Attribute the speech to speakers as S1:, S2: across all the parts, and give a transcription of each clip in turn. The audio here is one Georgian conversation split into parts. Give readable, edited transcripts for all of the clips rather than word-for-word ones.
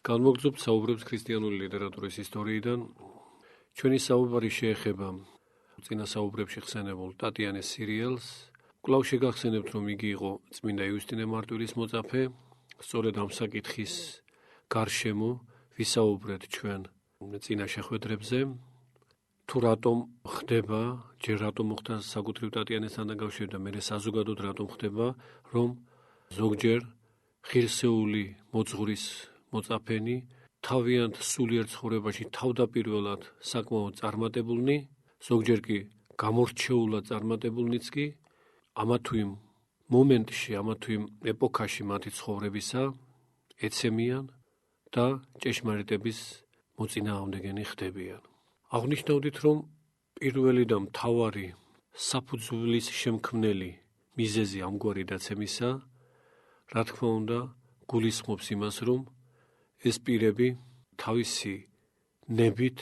S1: განმოგრძობთ საუბრებს ქრისტიანული ლიტერატურის ისტორიიდან. ჩვენი საუბარი შეეხება წინა საუბრებში ხსენებულ ტატიანეს სერიალს. კვლავ შეგახსენებთ, რომ იგი იყო წმინდა იუსტინე მარტვილის მოწაფე. სწორედ ამ საკითხის გარშემო ვისაუბრეთ ჩვენ წინა შეხვედრებზე. თუ რატომ ხდება, ჯერ რატომ მოხდა საკუთრივ ტატიანესთან დაკავშირებით და მერე საზოგადოდ რატომ ხდება, რომ ზოგჯერ ღირსეული მოძღვრის მოწაფენი თავიანთ სულიერ ცხოვრებაში თავდაპირველად საკმაოდ წარმატებულნი, ზოგჯერ კი გამორჩეულად წარმატებულნიც კი ამა თუ იმ მომენტში, ამა თუ იმ ეპოქაში მათი ცხოვრებისა ეცემიან და ჭეშმარიტების მოწინააღმდეგენი ხდებიან. აღნიშნავდით, რომ პირველი და მთავარი საფუძვლის შემქმნელი მიზეზი ამგვარი დაცემისა, რა თქმა უნდა, გულისხმობს იმას, რომ ეს პირები თავისი ნებით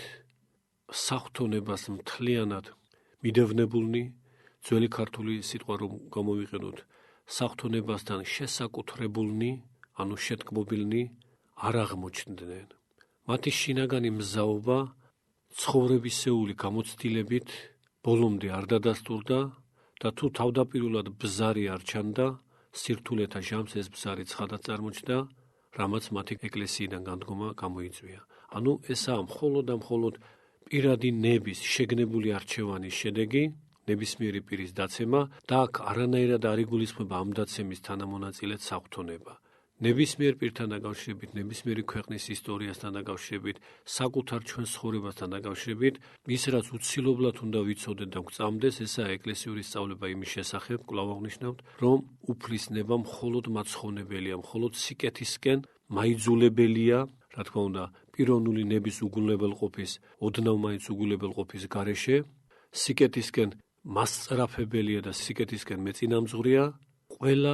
S1: საღვთონებას მთლიანად მიდევნებულნი, ძველი ქართული სიტყვა რომ გამოვიყენოთ, საღვთონებასთან შესაკუთრებულნი, ანუ შეთქმობილნი არ აღმოჩნდნენ. მათი შინაგანი მზაობა ცხოვრებისეული გამოცდილებით ბოლომდე არ დადასტურდა და თუ თავდაპირველად ბზარი არ ჩანდა, სირთულეთა ჟამს ეს ბზარი ცხადად წარმოჩნდა, რამაც მათი ეკლესიიდან განდგომა გამოიწვია. ანუ ესაა მხოლოდ და მხოლოდ პირადი ნების შეგნებული არჩევანის შედეგი, ნებისმიერი პირის დაცემა და აქ არანაირად არ იგულისხმება ამ დაცემის თანამონაწილედ საღვთონება. ნებისმიერ პირთან დაკავშირებით, ნებისმიერი ქვეყნის ისტორიასთან დაკავშირებით, საკუთარ ჩვენ ცხოვრებასთან დაკავშირებით, ის რაც უცილობლად უნდა ვიცოდეთ და გვწამდეს, ესაა ეკლესიური სწავლება იმის შესახებ, კვლავ აღნიშნავთ, რომ უფლისნება მხოლოდ მაცხოვნებელია, მხოლოდ სიკეთისკენ მაიძულებელია, რა თქმა უნდა, პიროვნული ნების უგულებელყოფის, ოდნავ მაინც უგულებელყოფის გარეშე, სიკეთისკენ მასწრაფებელია და სიკეთისკენ მეწინამძღვრია ყველა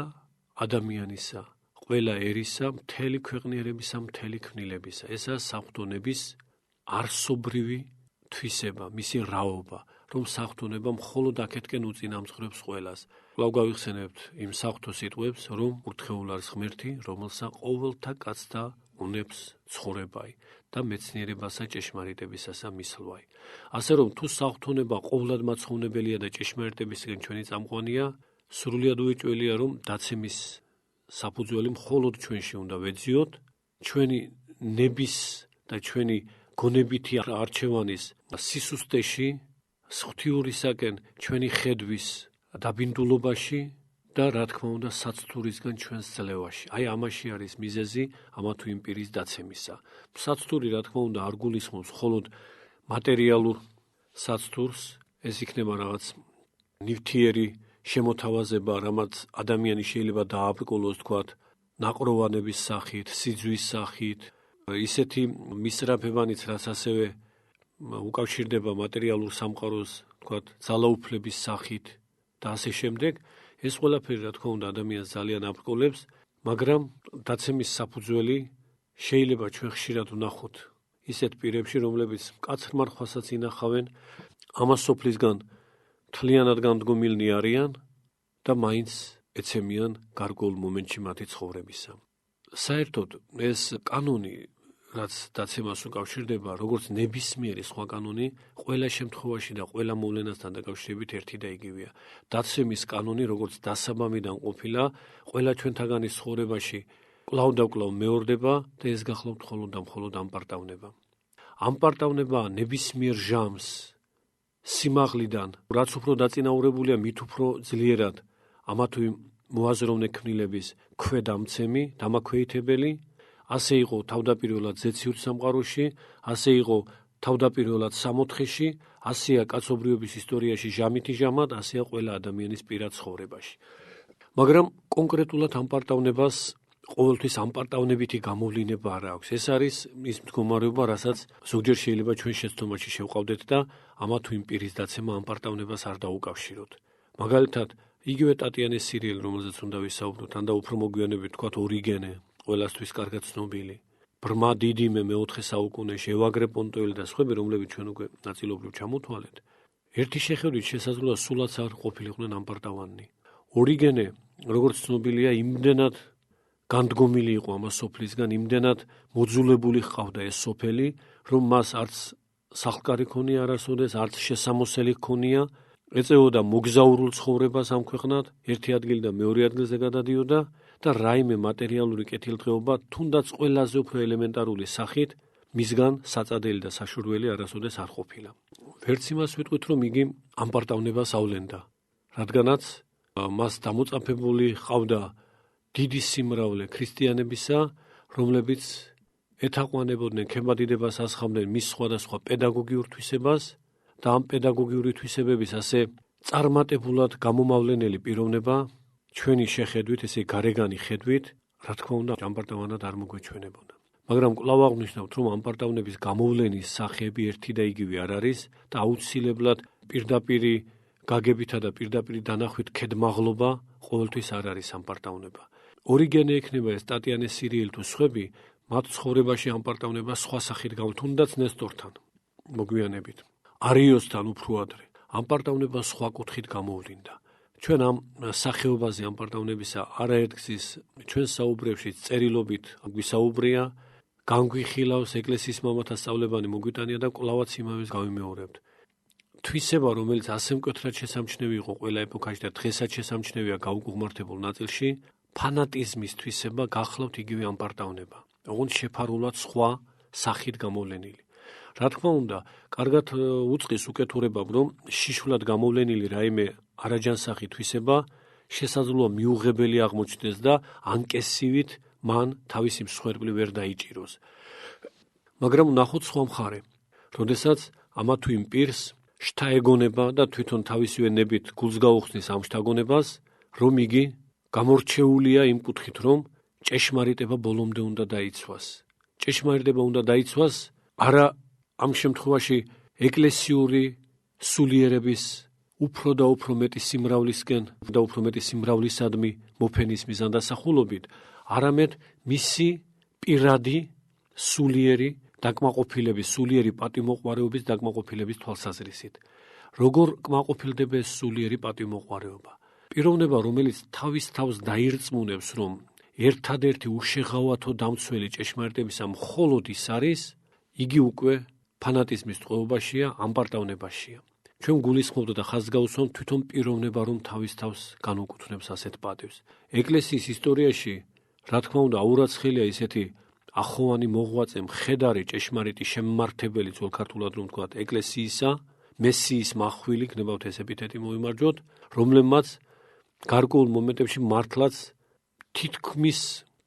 S1: ადამიანისა, ყველა ერისა, მთელი ქვეყნიერებისა, მთელი ქმნილებისა. ესაა საღვთონების არსობრივი თვისება, მისი რაობა, რომ საღვთონება მხოლოდ აქეთკენ უწინამძღვრებს ყველას. კვლავ გავიხსენებთ იმ საღვთო სიტყვებს, რომ ურთხეულ არის ღმერთი, რომელსა ყოველთა კაცთა უნებს ცხოვრებაი და მეცნიერებასა ჭეშმარიტებისასა მისლვაი. ასე რომ თუ საღვთონება ყოვლად მაცხოვნებელია და ჭეშმარიტებისგან ჩვენი წამყვანია, სრულიად უეჭველია, რომ დაცემის საფუძველი მხოლოდ ჩვენში უნდა ვეძიოთ, ჩვენი ნების და ჩვენი გონებითი არჩევანის სისუსტეში, ღვთიურისაკენ ჩვენი ხედვის დაბინდულობაში და რა თქმა უნდა საცთურისგან ჩვენს ძლევაში. აი ამაში არის მიზეზი ამა თუ იმ პირის დაცემისა. საცთური რა თქმა უნდა არ გულისხმობს მხოლოდ მატერიალურ საცთურს, ეს იქნება რაღაც ნივთიერი შემოთავაზება, რამაც ადამიანი შეიძლება დააბრკოლოს, თქვათ, ნაყროვანების სახით, სიძვის სახით, ისეთი მისწრაფებანიც, რაც ასევე უკავშირდება მატერიალურ სამყაროს, თქვათ, ძალაუფლების სახით და ასე შემდეგ, ეს ყველაფერი, რა თქმა უნდა, ადამიანს ძალიან აბრკოლებს, მაგრამ დაცემის საფუძველი შეიძლება ჩვენ ხშირად ვნახოთ ისეთ პირებში, რომლებიც მკაცრ მარხვასაც ინახავენ, ამას სოფლისგან მთლიანად განდგომილნი არიან და მაინც ეცემიან გარკვეულ მომენტში მათი ცხოვრებისა. საერთოდ ეს კანონი, რაც დაცემას უკავშირდება, როგორც ნებისმიერი სხვა კანონი, ყველა შემთხვევაში და ყველა მოვლენასთან დაკავშირებით ერთი და იგივეა. დაცემის კანონი, როგორც დასაბამიდან ყოფილა, ყველა ჩვენთაგანის ცხოვრებაში კვლავ და კვლავ მეორდება და ეს გახლავთ მხოლოდ და მხოლოდ ამპარტავნება. ამპარტავნება ნებისმიერ ჟამს სიმაღლიდან, რაც უფრო დაწინაურებულია, მით უფრო ძლიერად ამა თუ იმ მოაზროვნე ქმნილების ქვედამცემი, დამაქვეითებელი, ასე იყო თავდაპირველად ზეციურ სამყაროში, ასე იყო თავდაპირველად სამოთხეში, ასეა კაცობრიობის ისტორიაში ჟამითი ჟამად, ასეა ყველა ადამიანის პირად ცხოვრებაში. მაგრამ კონკრეტულად ამპარტავნებას ყოველთვის ამპარტავნებითი გამოვლინება არ აქვს. ეს არის ის მდგომარეობა, რასაც ზოგჯერ შეიძლება ჩვენ შეცდომაში შევყავდეთ და ამა თუ იმ პირის დაცემა ამპარტავნებას არ დაუკავშიროთ. მაგალითად, იგივე ტატიანეს სერიალი, რომელზეც უნდა ვისაუბროთ, ან და უფრო მოგვიანებით თქვათ ორიგენე, ყველასთვის კარგად ცნობილი, ბრმა დიდიმე მეოთხე საუკუნეში, ევაგრე პონტოელი და სხვები, რომლებიც ჩვენ უკვე ნაწილობრივ ჩამოთვალეთ, ერთი შეხედვით შესაძლოა სულაც არ ყოფილიყვნენ ამპარტავანნი. ორიგენე, როგორც ცნობილია, იმდენად განდგომილი იყო ამ სოფლისგან, იმდენად მოძულებული ჰყავდა ეს სოფელი, რომ მას არც სახლკარი ქონია არასოდეს, არც შესამოსელი ქონია, ეწეოდა მოგზაურულ ცხოვრებას ამ ქვეყნად, ერთი ადგილიდან მეორე ადგილზე გადადიოდა და რაიმე მატერიალური კეთილდღეობა, თუნდაც ყველაზე უფრო ელემენტარული სახით, მისგან საწადელი და საშურველი არასოდეს არ ყოფილა. ვერც იმას ვიტყვით, რომ იგი ამპარტავნებას ავლენდა, რადგანაც მას დამოწაფებული ჰყავდა დიდი სიმრავლე ქრისტიანებისა, რომლებიც ეთაყვანებოდნენ, ქებადიდებას ასხამდნენ მის სხვადასხვა პედაგოგიურ თვისებას და ამ პედაგოგიური თვისებების ასე წარმატებულად გამომავლენელი პიროვნება ჩვენი შეხედვით, ესე გარეგანი ხედვით, რა თქმა უნდა, ამპარტავნად არ მოგვეჩვენებოდა. მაგრამ კვლავ აღნიშნავთ, რომ ამპარტავნების გამოვლენის სახეები ერთი და იგივე არ არის და აუცილებლად პირდაპირი გაგებითა და პირდაპირი დანახვით ქედმაღლობა ყოველთვის არ არის ამპარტავნება. ორიგენე ექნება ეს ტატიანე სირიელი თუ სხვები, მათ ცხოვრებაში ამპარტავნება სხვა სახით თუნდაც ნესტორთან მოგვიანებით. არიოსთან უფრო ადრე ამპარტავნება სხვა კუთხით გამოვლინდა. ჩვენ ამ სახეობაზე ამპარტავნებისა არაერთგზის ჩვენ საუბრებში წერილობით გვისაუბრია, განგვიხილავს ეკლესიის მამათა სწავლებანი მოგვიტანია და კვლავაც იმავეს გავიმეორებთ. თვისება, რომელიც ასე მკვეთრად შესამჩნევი იყო ყველა ეპოქაში და დღესაც შესამჩნევია გაუკუღმართებულ ნაწილში, ფანატიზმის თვისება გახლავთ იგივე ამპარტავნება, ოღონდ შეფარულად სხვა სახით გამოვლენილი. რა თქმა უნდა, კარგად უწყის უკეთურებამ, რომ შიშულად გამოვლენილი რაიმე არაჯანსაღი თვისება შესაძლოა მიუღებელი აღმოჩნდეს და ანკესივით მან თავისი მსხვერპლი ვერ დაიჭიროს. მაგრამ ნახოთ სხვა მხარე, როდესაც ამა თუ იმ პირს შთაეგონება და თვითონ თავისივე ნებით გულს გაუხსნის ამ შთაგონებას, რომ იგი გამორჩეულია იმ კუთხით, რომ ჭეშმარიტება ბოლომდე უნდა დაიცვას. ჭეშმარიტება უნდა დაიცვას არა ამ შემთხვევაში ეკლესიური სულიერების უფრო და უფრო მეტი სიმრავლისკენ და უფრო მეტი სიმრავლისადმი მოფენის მიზანდასახულობით, არამედ მისი პირადი სულიერი დაკმაყოფილების, სულიერი პატიმოყვარეობის დაკმაყოფილების თვალსაზრისით. როგორ კმაყოფილდება ეს სულიერი პატიმოყვარეობა? პიროვნება, რომელიც თავის თავს დაირწმუნებს, რომ ერთადერთი უშეღავათო დამცველი ჭეშმარიტებისა მხოლოდ ის არის, იგი უკვე ფანატიზმის ტყვეობაშია, ამპარტავნებაშია. ჩვენ გულისხმობთ და ხაზს გაუსვამთ თვითონ პიროვნება, რომ თავის თავს განუკუთვნებს ასეთ პატივს. ეკლესიის ისტორიაში, რა თქმა უნდა, აურაცხელია ისეთი ახოვანი მოღვაწე, მხედარი, ჭეშმარიტი შემმართებელი, ძველ ქართულად რომ ვთქვათ, ეკლესიისა, მესიის מחვილი, გნებავთ ეს ეპითეტი მოიმარჯვოთ, რომლებმაც გარკვეულ მომენტებში მართლაც თითქმის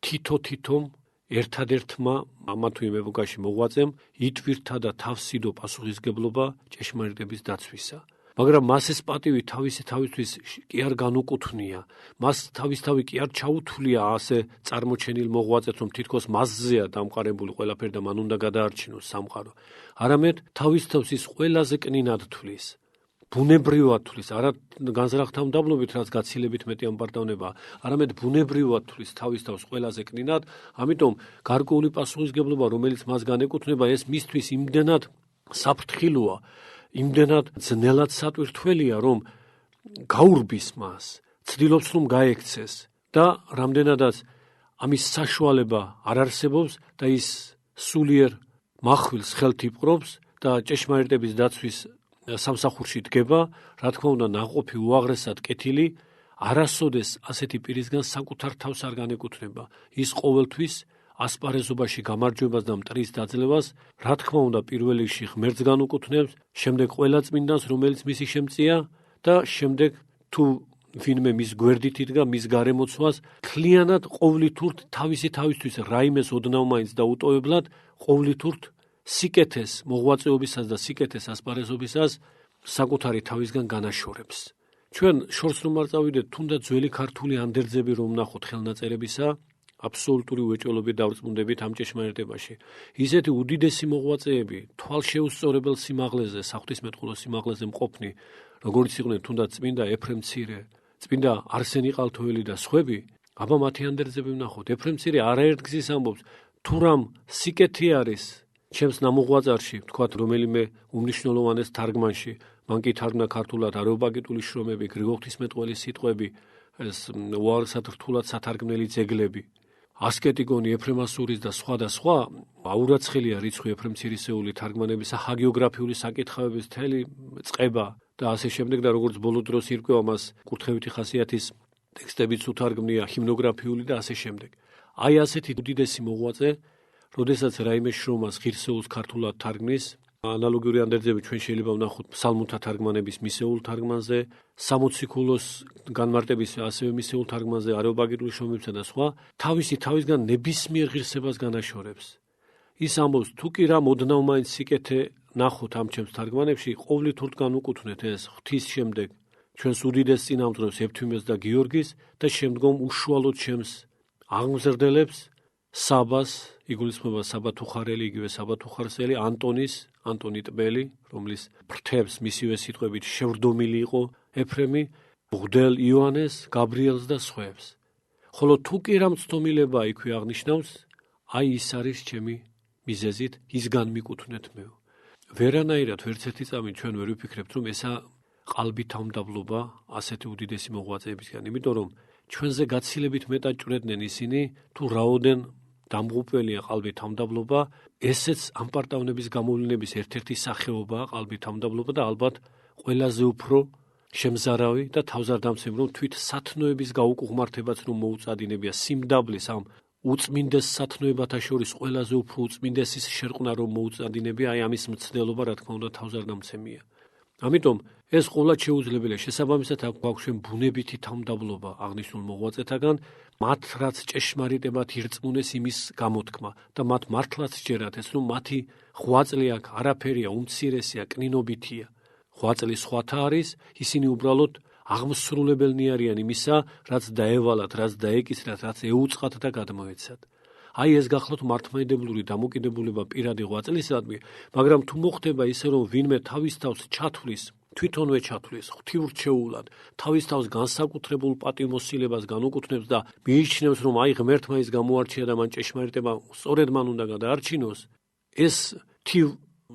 S1: თითო-თითომ ერთადერთმა ამა თუ იმ ეპოქაში მოღვაწემ იტვირთა და თავსიდო პასუხისგებლობა ჭეშმარიტების დაცვისა. მაგრამ მას ეს პატივი თავისთვის კი არ განუკუთვნია, მას თავისთავი კი არ ჩაუთვლია ასე წარმოჩენილ მოღვაწეს, რომ თითქოს მასზეა დამყარებული ყველაფერი და მან უნდა გადაარჩინოს სამყარო. არამედ თავის ის ყველაზე კნინად თვლის. ბუნებრივად თვლის, არა განზრახთამდაბლობით, რაც გაცილებით მეტი ამპარტავნება, არამედ ბუნებრივად თვლის თავის თავს ყველაზე კნინად, ამიტომ გარკვეული პასუხისგებლობა, რომელიც მას განეკუთვნება, ეს მისთვის იმდენად საფრთხილოა, იმდენად ძნელად სატვირთველია, რომ გაურბის მას, ცდილობს რომ გაექცეს და რამდენადაც ამის საშუალება არ არსებობს და ის სულიერ מחვილს ხელთ იპყრობს და ჭეშმარიტების დაცვის სამსახურში დგება, რა თქმა უნდა, ნაყოფი უაღრესად კეთილი, არასოდეს ასეთი პირისგან საკუთარ თავს არ განეკუთვნება. ის ყოველთვის ასპარეზობაში გამარჯვებას და მტრის დაძლევას, რა თქმა უნდა, პირველ რიგში ღმერთს განუკუთვნებს, შემდეგ ყველა წმინდანს, რომელიც მისი შემწია და შემდეგ თუ ვინმე მის გვერდით იდგა, მის გარემოცვას, მთლიანად ყოვლითურთ თავისთვის რაიმეს ოდნავ მაინც და უტოვებლად ყოვლითურთ სიკეთეს მოღვაწეობისას და სიკეთეს ასპარეზობისას საკუთარი თავისგან განაშორებს. ჩვენ შორს რომ არ წავიდეთ, თუნდაც ძველი ქართული ანდერძები რომ ვნახოთ ხელნაწერებისა, აბსოლუტური უეჭველობით დავრწმუნდებით ამ ჭეშმარიტებაში. ისეთი უდიდესი მოღვაწეები, თვალშეუსწორებელ სიმაღლეზე, საღვთისმეტყველო სიმაღლეზე მყოფნი, როგორც იყვნენ თუნდაც წმინდა ეფრემ მცირე, წმინდა არსენი ყალთოელი და სხვები, აბა მათი ანდერძები ვნახოთ. ეფრემ მცირე არაერთგზის ამბობს, თუ რამ სიკეთე არის ჩემს ნამოღვაწარში, ვთქვათ, რომელიმე უმნიშვნელოვანეს თარგმანში, მან კი თარგმნა ქართულად არეოპაგიტული შრომები, გრიგოლ ღვთისმეტყველის სიტყვები, ეს უაღრესად რთულად სათარგმნელი ძეგლები. ასკეტიკონი, ეფრემ ასურის და სხვა აურაცხელია რიცხვი ეფრემ ცირისეული თარგმანებისა, ჰაგიოგრაფიული საკითხავების მთელი წყება და ასე შემდეგ და როგორც ბოლო დროს ირკვევა მას კურთხევითი ხასიათის ტექსტებიც უთარგმნია, ჰიმნოგრაფიული და ასე შემდეგ. აი ასეთი უდიდესი მოღვაწე, როდესაც რაიმე შრომას ღირსეულს ქართულად თარგმნის, ანალოგიური ანდერძები ჩვენ შეიძლება ვნახოთ ფსალმუნთა თარგმანების მისეულ თარგმანზე, სამოციქულოს განმარტების ასევე მისეულ თარგმანზე, არეობაგირული შრომებსა და სხვა, თავისგან ნებისმიერ ღირსებას განაშორებს. ის ამბობს, თუ კი რა მოდნავ მაინც სიკეთე ნახოთ ამ ჩემს თარგმანებში, ყოვლით ურთ განუკუთვნეთ ეს ღვთის შემდეგ ჩვენს უდიდეს წინამძღვრებს ეფთვიმეს და გიორგის და შემდგომ უშუალოდ ჩემს აღმზრდელებს საბას, იგულისხმება საბა თუხარელი, იგივე საბა თუხარსელი, ანტონი ტბელი, რომლის ფრთებს მისივე სიტყვებით შევრდომილი იყო ეფრემი, მღვდელ იოანეს, გაბრიელს და სხვებს. ხოლო თუ კი რა მცდომილება იქვე აღნიშნავს, აი ის არის ჩემი მიზეზით, ის განმიკუთვნეთ მეო. ვერანაირად ვერცერთი წამი ჩვენ ვერ ვიფიქრებთ, რომ ესა ყალბი თავმდაბლობა ასეთი უდიდესი მოღვაწეებისგან, იმიტომ რომ ჩვენზე გაცილებით მეტად ჭვრედნენ ისინი, თუ რაოდენ დამღუპველია ყალბი თავმდაბლობა, ესეც ამ პარტავნების გამოვლენების ერთ-ერთი სახეობაა ყალბი თავმდაბლობა და ალბათ ყველაზე უფრო შემზარავი და თავზარდამცემ, რომ თვით სათნოების გაუკუღმართებაც რომ მოუწადინებია სიმდაბლის ამ უწმინდეს სათნოებათა შორის ყველაზე უფრო უწმინდესის შერყნა რომ მოუწადინებია, აი ამის მცდელობა რა თქმა უნდა თავზარდამცემია. ამიტომ ეს ყოვლად შეუძლებელია, შესაბამისად აქვს ჩვენ ბუნებითი თავმდაბლობა აღნიშნულ მოღვაწეთაგან, მათ რაც ჭეშმარიტებად ირწმუნეს იმის გამოთქმა და მათ მართლაც სჯერათ ეს, რომ მათი ღვაწლი აქ არაფერია, უმცირესია, კნინობითია. ღვაწლი სხვათა არის, ისინი უბრალოდ აღმსრულებელნი არიან იმისა, რაც დაევალათ, რაც დაეკისრათ, რაც ეუწყათ და გადმოეცათ. აი ეს გახლავთ მართლმადიდებლური დამოკიდებულება პირადი ღვაწლისადმი, მაგრამ თუ მოხდება ისე, რომ ვინმე თავის თავს ჩათვლის, თვითონვე ჩათვლის, ღვთიურჩეულად, თავის თავს განსაკუთრებულ პატივმოსილებას განუკუთვნებს და მიიჩნევს, რომ აი ღმერთმა ის გამოარჩია და მან ჭეშმარიტება სწორედ მან უნდა გადაარჩინოს, ეს თივ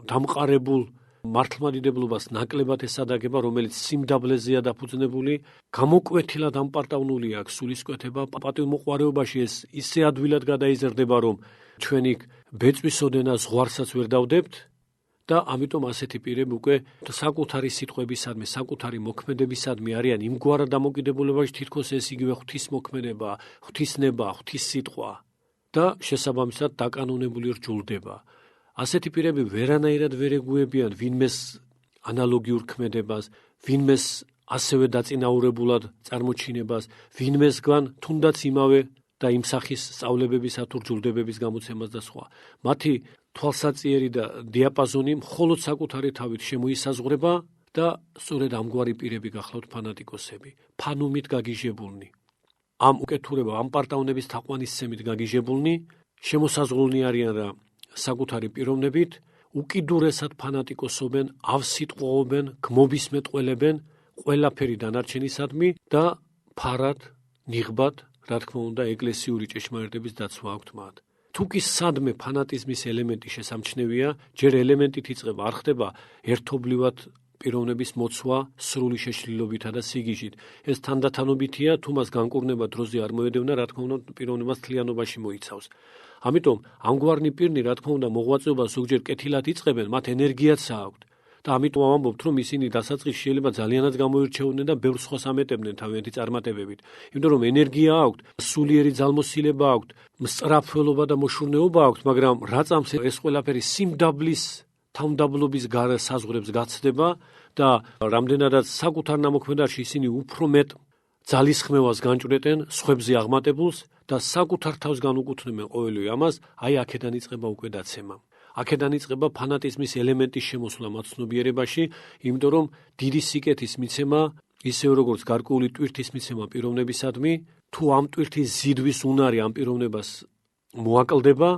S1: დამყარებულ მართლმადიდებლობას ნაკლებად ესადაგება, რომელიც სიმდაბლეზეა დაფუძნებული, გამოკვეთილად ამპარტავნული აქვს სულისკვეთება, პატივმოყვარეობაში ეს ისე ადვილად გადაიზრდება, რომ ჩვენ იქ ბეწვისოდენა ზღვარსაც ვერ დავდებთ და ამიტომ ასეთი პირები უკვე საკუთარი სიტყვებისადმი, საკუთარი მოქმედებისადმი არიან იმგვარად დამოკიდებულებაში, თითქოს ეს იგივე ღვთისმოქმედება, ღვთისნება, ღვთის სიტყვა და შესაბამისად დაკანონებული რჯულდება. ასეთი პირები ვერანაირად ვერ ეგუებიან ვინმეს ანალოგიურ ქმედებას, ვინმეს ასევე დაწინაურებულად წარმოჩინებას, ვინმესგან თუნდაც იმავე და იმ სახის სწავლებებისა თუ რჯულდებების გამოცემას და სხვა. მათი თვალსაწიერი და დიაპაზონი მხოლოდ საკუთარი თავით შემოისაზღვრება და სწორედ ამგვარი პირები გახლავთ ფანატიკოსები, ფანუმით გაგიჟებულნი. ამ უკეთურება, ამ პარტავნების თაყვანისცემით გაგიჟებულნი, შემოსაზღვრულნი არიან რა საკუთარი პიროვნებით, უკიდურესად ფანატიკოსობენ, ავსიტყვაობენ, გმობისმეტყველებენ ყველაფერი დანარჩენისადმი და ფარად, ნიღბად, რა თქმა უნდა, ეკლესიური ჭეშმარიტების დაცვა აქვთ მათ. თუ კი სადმე ფანატიზმის ელემენტი შესამჩნევია, ჯერ ელემენტით იწყება, არ ხდება ერთობლივად პიროვნების მოცვა სრული შეშლილობითა და სიგიჟით. ეს თანდათანობითია, თუ მას განკურნება დროზე არ მოედევნა, რა თქმა უნდა, პიროვნებას თლიანობაში მოიცავს. ამიტომ ამგვარნი პირნი, რა თქმა უნდა, მოღვაწეობას ზოგჯერ კეთილად იწყებენ, მათ ენერგიაც აქვთ და ამიტომ ამბობთ, რომ ისინი დასაწყისში შეიძლება ძალიანაც გამოირჩეოდნენ და ბევრ სხვას ამეტებდნენ თავიანთი წარმატებებით. იმიტომ რომ ენერგია აქვთ, სულიერი ძალმოსილება აქვთ, მსწრაფველობა და მოშურნეობა აქვთ, მაგრამ რა წამს ეს ყველაფერი სიმდაბლის თავმდაბლობის საზღვრებს გაცდება და რამდენადაც საკუთარ ნამოქმედაში ისინი უფრო მეტ ძალისხმევას განჭვრეტენ სხვებზე აღმატებულს და საკუთარ თავს განუკუთვნებენ ყოველივე ამას, აი აქედან იწყება უკვე დაცემა. აქედან იწყება ფანატიზმის ელემენტის შემოსვლა მათ ცნობიერებაში, იმიტომ რომ დიდი სიკეთის მიცემა, ისევე როგორც გარკვეული ტვირთის მიცემა პიროვნებისადმი, თუ ამ ტვირთის ზიდვის უნარი ამ პიროვნებას მოაკლდება,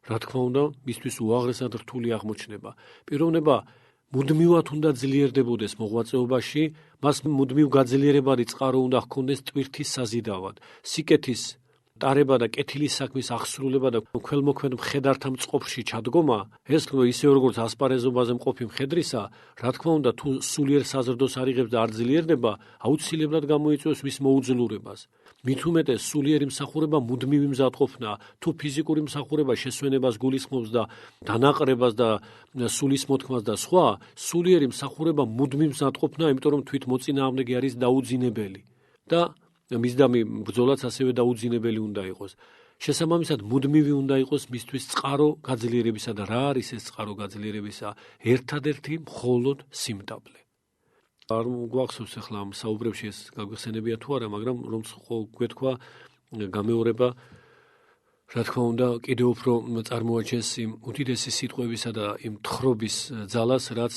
S1: რა თქმა უნდა, მისთვის უაღრესად რთული აღმოჩნდება. პიროვნება მუდმივად უნდა ძლიერდებოდეს მოღვაწეობაში, მას მუდმივ გაძლიერებადი წყარო უნდა ჰქონდეს ტვირთის საზიდავად, სიკეთის ტარება და კეთილის საქმის აღსრულება და ქველმოქმედ მხედართა მწყობრში ჩადგომა, ეს ისე როგორც ასპარეზობაზე მყოფი მხედრისა, რა თქმა უნდა, თუ სულიერ საზრდოს არიღებს და არ ძლიერდება, აუცილებლად გამოიწვევს მის მოუძლურებას. მით უმეტეს სულიერი მსახურება მუდმივი მზადყოფნა, თუ ფიზიკური მსახურება შესვენებას გულისხმობს და დანაყრებას და სულის მოთქმას და სხვა, სულიერი მსახურება მუდმივ მზადყოფნა, იმიტომ რომ თვით მოწინააღმდეგე არის დაუძინებელი და მისდამი ბრძოლაც ასევე დაუძინებელი უნდა იყოს. შესაბამისად, მუდმივი უნდა იყოს მისთვის წყარო გაძლიერებისა და რა არის ეს წყარო გაძლიერებისა? ერთადერთი მხოლოდ სიმდაბლე. არ გვახსოვს ახლა ამ საუბრებში ეს გაგვიხსენებია თუ არა, მაგრამ რომ გვეთქვა გამეორება, რა თქმა უნდა, კიდევ უფრო წარმოაჩენს იმ უდიდესი სიტყვებისა და იმ თხრობის ძალას, რაც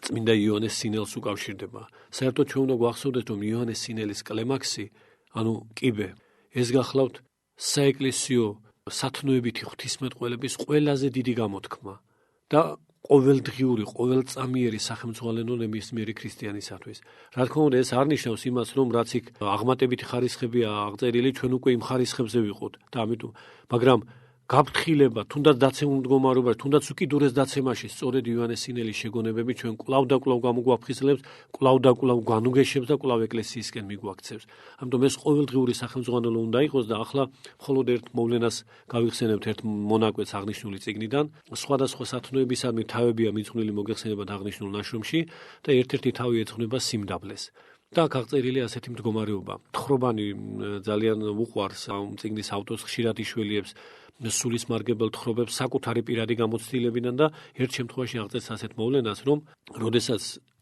S1: წმინდა იოანეს სინელს უკავშირდება. საერთოდ ჩვენ უნდა გვახსოვდეს, რომ იოანეს სინელის კლემაქსი, ანუ კიბე, ეს გახლავთ საეკლესიო სათნოებითი ღვთისმეტყველების ყველაზე დიდი გამოთქმა და ყოველდღიური, ყოველწამიერი სახელმძღვანელო ნებისმიერი ქრისტიანისათვის. რა თქმა უნდა, ეს არ ნიშნავს იმას, რომ რაც იქ აღმატებითი ხარისხებია აღწერილი, ჩვენ უკვე იმ ხარისხებზე ვიყოთ და ამიტომ, მაგრამ გაფრთხილება, თუნდაც დაცემულ მდგომარეობაში, თუნდაც უკიდურეს დაცემაში, სწორედ იოანეს სინელის შეგონებები ჩვენ კვლავ და კვლავ გამოგვაფხიზლებს, კვლავ და კვლავ განუგეშებს და კვლავ ეკლესიისკენ მიგვაქცევს. ამიტომ ეს ყოველდღიური სახელმძღვანელო უნდა იყოს და ახლა მხოლოდ ერთ მოვლენას გავიხსენებთ ერთ მონაკვეთს აღნიშნული წიგნიდან. სხვადასხვა სათნოებისადმი თავებია მიძღვნილი მოგეხსენებათ აღნიშნულ ნაშრომში და ერთ-ერთი თავი ეძღვნება სიმდაბლეს. და აქ აღწერილი ასეთი მდგომარეობა. თხრობანი ძალიან უყვარს ამ წიგნის ავტორს, ხშირად იშველიებს სულის მარგებელ თხრობებს საკუთარი პირადი გამოცდილებიდან და ერთ შემთხვევაში აღწერს ასეთ მოვლენას, რომ როდესაც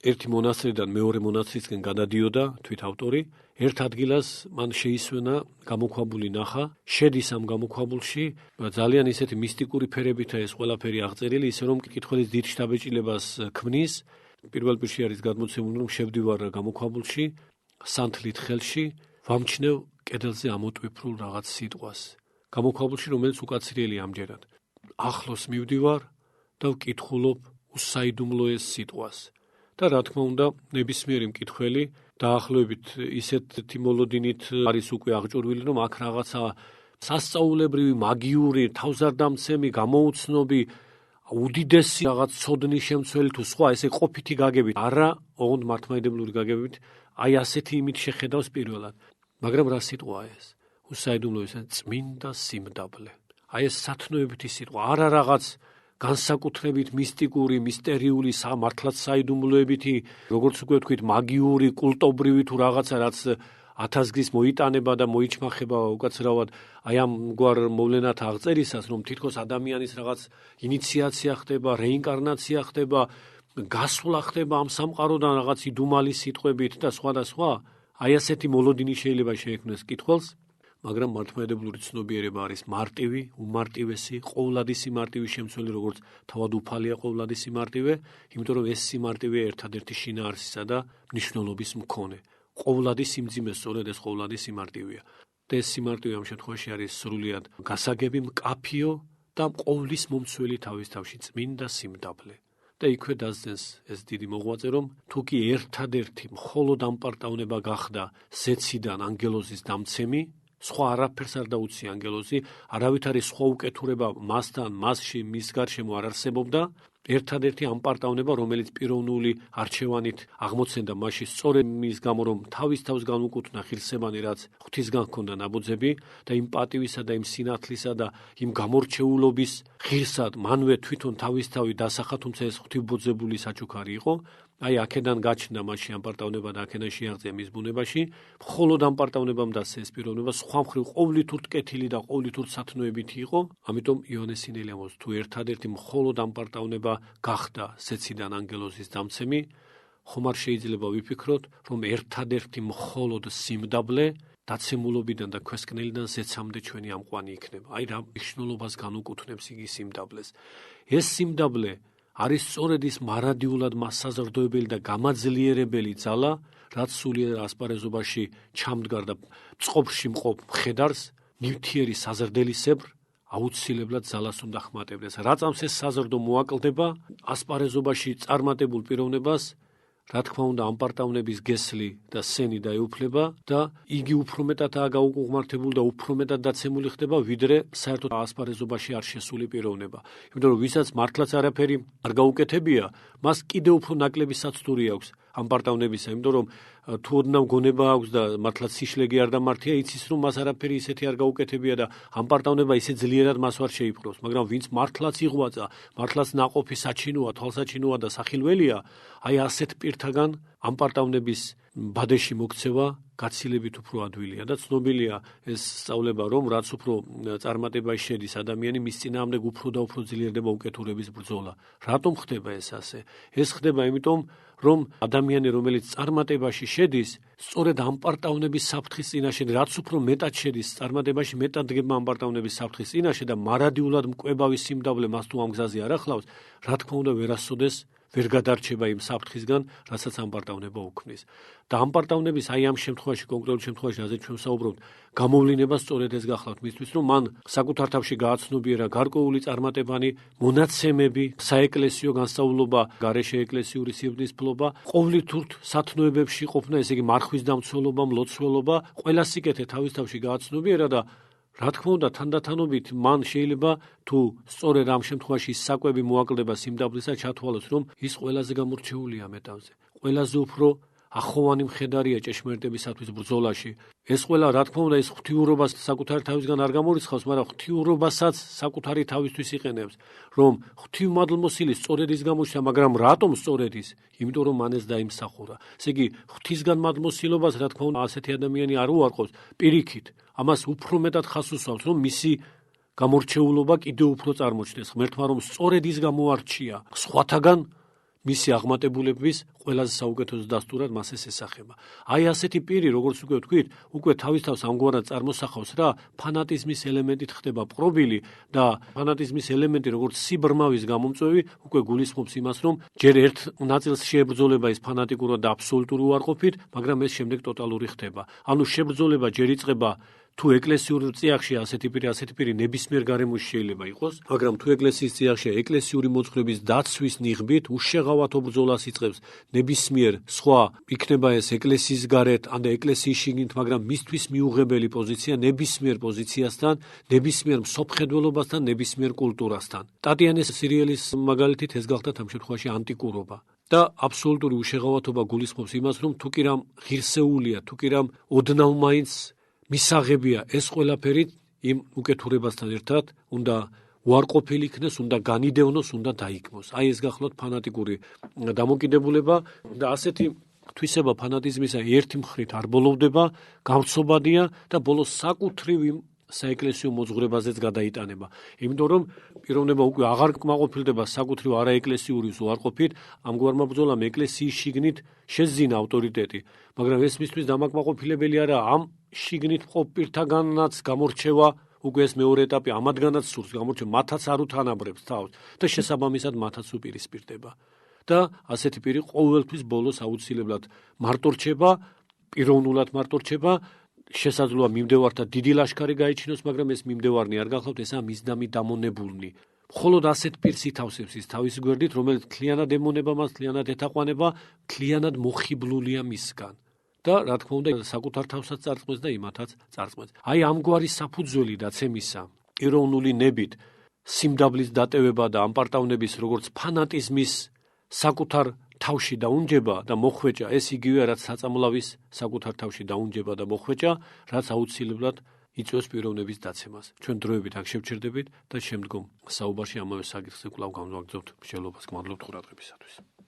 S1: ერთი მონასტრიდან მეორე მონასტრისკენ გადადიოდა თვით ავტორი, ერთ ადგილას მან შეისვენა გამოქვაბული ნახა, შედის ამ გამოქვაბულში, ძალიან ისეთი მისტიკური ფერებითა ეს ყველაფერი აღწერილი, ისე რომ კითხველის დიდ შთაბეჭდილებას ქმნის. პირველ პირში არის გადმოცემული, რომ შევდივარ გამოქვაბულში, სანთლით ხელში, ვამჩნევ კედელზე ამოტვიფრულ რაღაც სიტყვას. გამოქვაბულში, რომელიც უკაცრიელი ამჯერად. ახლოს მივდივარ და ვკითხულობ უსაიდუმლო ეს სიტყვას. და რა თქმა უნდა, ნებისმიერი მკითხველი დაახლოებით ისეთი მოლოდინით არის უკვე აღჭურვილი, რომ აქ რაღაცა სასწაულებრივი, მაგიური, თავზარდამცემი, გამოუცნობი, უდიდესი რაღაც ცოდნის შემცველი თუ სხვა ესე ყოფითი გაგებით, არა ოღონდ მართლმადიდებლური გაგებით, აი ასეთი იმით შეხედავს პირველად. მაგრამ რა სიტყვაა ეს? უსაიდუმლო ეს წმინდა სიმდაბლე. აი ეს სათნოებითი სიტყვა, არა რაღაც განსაკუთრებით მისტიკური, მისტერიული, მართლაც საიდუმლოებითი, როგორც უკვე ვთქვით, მაგიური, კულტობრივი თუ რაღაცა, რაც ათასგზის მოიტანება და მოიჩმახება უკაცრავად აი ამ გვარ მოვლენათა აღწერისას, რომ თითქოს ადამიანის რაღაც ინიციაცია ხდება, რეინკარნაცია ხდება, გასვლა ხდება ამ სამყაროდან რაღაც იდუმალი სიტყვებით და სხვა და სხვა, აი ასეთი მოლოდინი შეიძლება შეექმნეს კითხვას, მაგრამ მართლმადიდებლური ცნობიერება არის მარტივი, უმარტივესი, ყოვლადი სიმარტივი შემცველი, როგორც თავად უფალია ყოვლადი სიმარტივე, იმიტომ რომ ეს სიმარტივე ერთადერთი შინაარსისა და მნიშვნელობის მქონე. ყოვლადი სიმძიმე სწორედ ეს ყოვლადი სიმარტივეა. და ეს სიმარტივე ამ შემთხვევაში არის სრულიად გასაგები, მკაფიო და ყოვლის მომცველი თავის თავში წმინდა სიმდაბლე. და იქვე დასძენს ეს დიდი მოღვაწე, რომ თუ კი ერთადერთი მხოლოდ ამპარტავნება გახდა ზეციდან ანგელოზის დამცემი, სხვა არაფერს არ დაუცი ანგელოზი, არავითარი სხვა უკეთურება მასთან, მასში, მის გარშემო არ არსებობდა, ერთადერთი ამპარტავნება, რომელიც პიროვნული არჩევანით აღმოცენდა მასში, სწორედ მის გამო, რომ თავის თავს განუკუთვნა ღირსებანი, რაც ღვთისგან ჰქონდა ნაბოძები და იმ პატივისა და იმ სინათლისა და იმ გამორჩეულობის ღირსად მანვე თვითონ თავისთავი დასახა, თუმცა ეს ღვთივბოძებული საჩუქარი იყო. აი აქედან გაჩნდა მასში ამპარტავნება და აქედან შეაღწია მის ბუნებაში, მხოლოდ ამპარტავნებამ დასცა ეს პიროვნება, სხვა მხრივ ყოვლითურთ კეთილი და ყოვლითურთ სათნოებითი იყო. ამიტომ იოანეს სინელი ამბობს, თუ ერთადერთი მხოლოდ ამპარტავნება გახდა ზეციდან ანგელოზის დამცემი, ხომ არ შეიძლება ვიფიქროთ, რომ ერთადერთი მხოლოდ სიმდაბლე დაცემულობიდან და ქვესკნელიდან ზეცამდე ჩვენი ამყვანი იქნება. აი რა მნიშვნელობას განუკუთვნებს იგი სიმდაბლეს. ეს სიმდაბლე არის სწორედ ის მარადიულად მასაზრდოებელი და გამაძლიერებელი ძალა, რაც სულიერ ასპარეზობაში ჩამდგარ და წყობში მყოფ მხედარს ნივთიერი საზრდელისებრ აუცილებლად ძალას უნდა ხმატებდეს. რაწამს ეს საზრდო მოაკლდება ასპარეზობაში წარმატებულ პიროვნებას, რა თქმა უნდა, ამპარტავნების გესლი და სენი დაეუფლება და იგი უფრო მეტადაა გაუღმართებული და უფრო მეტად დაცემული ხდება, ვიდრე საერთოდ ასპარეზობაში არ შესული პიროვნება. იმიტომ რომ ვისაც მართლაც არაფერი არ გაუკეთებია, მას კიდევ უფრო ნაკლები საცდური აქვს ამპარტავნებისა, იმიტომ რომ თუ ოდნავ გონება აქვს და მართლაც სიშლეგი არ დამართია, იცის რომ მას არაფერი ისეთი არ გაუკეთებია და ამ პარტავნება ისე ძლიერად მას ვარ შეიპყროს, მაგრამ ვინც მართლაც იღვაწა, მართლაც ნაყოფი საჩინოა, თვალსაჩინოა და სახილველია, აი ასეთ პირთაგან ამ პარტავნების ბადეში მოქცევა გაცილებით უფრო ადვილია და ცნობილია ეს სწავლება, რომ რაც უფრო წარმატებაში შედის ადამიანი, მის წინააღმდეგ უფრო და უფრო ძლიერდება უკეთურების ბრძოლა. რატომ ხდება ეს ასე? ეს ხდება იმიტომ, რომ ადამიანი, რომელიც წარმატებაში შედის, სწორედ ამ პარტავნების საფრთხის წინაშე, რაც უფრო მეტად შედის წარმატებაში, მეტად დგება ამ პარტავნების საფრთხის წინაშე და მარადიულად მკვებავი სიმდაბლე მას თუ ამ გზაზე არ ახლავს, რა თქმა უნდა, ვერასოდეს ვერ გადარჩება იმ საფრთხისგან, რასაც ამ პარტავნება უქმნის. და ამ პარტავნების აი ამ შემთხვევაში, კონკრეტულ შემთხვევაში, რაზეც ჩვენ ვსაუბრობთ, გამოვლენა სწორედ ეს გახლავთ მისთვის, რომ მან საკუთარ თავში გააცნობიერა გარკვეული წარმატებანი, მონაცემები, საეკლესიო განსწავლობა, გარეშე ეკლესიური სიბრძნისფლობა, ყოვლითურთ სათნოებებში ყოფნა, ესე იგი მარხვის დამცველობა, მლოცველობა, ყველა სიკეთე თავის თავში გააცნობიერა და რა თქმა უნდა, თანდათანობით მან შეიძლება თუ სწორედ ამ შემთხვევაში საკვები მოაკლდება სიმდაბლისა, ჩათვალოს, რომ ის ყველაზე გამორჩეულია მეტავზე. ყველაზე უფრო ახოვანი მხედარია ჭეშმარიტებისათვის ბრძოლაში. ეს ყველა, რა თქმა უნდა, ის ღვთიურობას საკუთარი თავისგან არ გამორიცხავს, მაგრამ ღვთიურობასაც საკუთარი თავისთვის იყენებს, რომ ღვთივმადლმოსილი სწორედ ის გამოჩნდა, მაგრამ რატომ სწორედ ის? იმიტომ რომ მან ეს დაიმსახურა. ესე იგი, ღვთისგან მადლმოსილობას, რა თქმა უნდა, ასეთი ადამიანი არ უარყოფს, პირიქით. ამას უფრო მეტად ხაზს უსვამს, რომ მისი გამორჩეულობა კიდევ უფრო წარმოჩნდეს. ღმერთმა რომ სწორედ ის გამოარჩია სხვათაგან მისი აღმატებულების ყველაზე საუკეთესო დასტურად მას ეს ესახება. აი ასეთი პირი, როგორც უკვე ვთქვით, უკვე თავის თავს ამგვარად წარმოსახავს რა, ფანატიზმის ელემენტით ხდება პრობილი და ფანატიზმის ელემენტი, როგორც სიბრმავის გამომწვევი, უკვე გულისხმობს იმას, რომ ჯერ ერთ ნაწილს შეებრძოლება ის ფანატიკურად და აბსოლუტური უარყოფით, მაგრამ ეს შემდეგ ტოტალური ხდება. ანუ შებრძოლება ჯერ იწყება თუ ეკლესიურ წიაღში ასეთი პირი ნებისმიერ გარემოში შეიძლება იყოს, მაგრამ თუ ეკლესიის წიაღში ეკლესიური მოძღვრების დაცვის ნიღბით უშეღავათო ბრძოლას იწყებს ნებისმიერ სხვა, იქნება ეს ეკლესიის გარეთ, ან და ეკლესიის შიგნით, მაგრამ მისთვის მიუღებელი პოზიცია ნებისმიერ პოზიციასთან, ნებისმიერ მსოფლმხედველობასთან, ნებისმიერ კულტურასთან. ტატიანეს სერიალის მაგალითით ეს გახდა ამ შემთხვევაში ანტიკურობა. და აბსოლუტური უშეღავათობა გულისხმობს იმას, რომ თუ კი რამ ღირსეულია, თუ კი რამ ოდნავ მაინც მისაღებია ეს ყველაფერი იმ უკეთურებასთან ერთად უნდა უარყოფილი იქნეს, უნდა განიდევნოს, უნდა დაიქმოს. აი ეს გახლავთ ფანატიკური დამოკიდებულება და ასეთი თვისება ფანატიზმისა ერთი მხრით არ ბოლოვდება, გამცობადია და ბოლოს საკუთრივ იმ საეკლესიო მოძღვრებაზეც გადაიტანება. იმიტომ რომ პიროვნება უკვე აღარ კმაყოფილდება საკუთრივ არაეკლესიურის უარყოფით, ამგვარმა ბრძოლამ ეკლესიის შიგნით შეძინა ავტორიტეტი, მაგრამ ეს მისთვის დამაკმაყოფილებელი არა, ამ შიგნით მყოფ პირთაგანაც გამორჩევა, უკვე ეს მეორე ეტაპი, ამათგანაც სურს გამორჩევა, მათაც არ უთანაბრებს თავს და შესაბამისად მათაც უპირისპირდება. და ასეთი პირი ყოველთვის ბოლოს აუცილებლად მარტო რჩება, პიროვნულად მარტო რჩება, შესაძლოა მიმდევართა დიდი ლაშქარი გაიჩინოს, მაგრამ ეს მიმდევარნი არ გახლავთ, ესაა მისდამი დამონებულნი. მხოლოდ ასეთ პირს ითავსებს ის თავის გვერდით, რომელიც მთლიანად ემონება მას, მთლიანად ეთაყვანება, მთლიანად მოხიბლულია მისგან. და რა თქმა უნდა, საკუთარ თავსაც წარწმებს და იმათაც წარწმებს. აი ამგვარი საფუძველი დაცემისა, ეროვნული ნებით, სიმდაბლის დატევება და ამ პარტავნების როგორც ფანატიზმის საკუთარ თავში დაუნჯება და მოხვეჭა, ეს იგივეა, რაც საწამლავის საკუთარ თავში დაუნჯება და მოხვეჭა, რაც აუცილებლად იწვევს პიროვნების დაცემას. ჩვენ დროებით აქ შევჩერდებით და შემდგომ საუბარში ამავე საკითხზე კვლავ განვაგრძობთ. მშელობას გმადლობთ ყურადღებისათვის.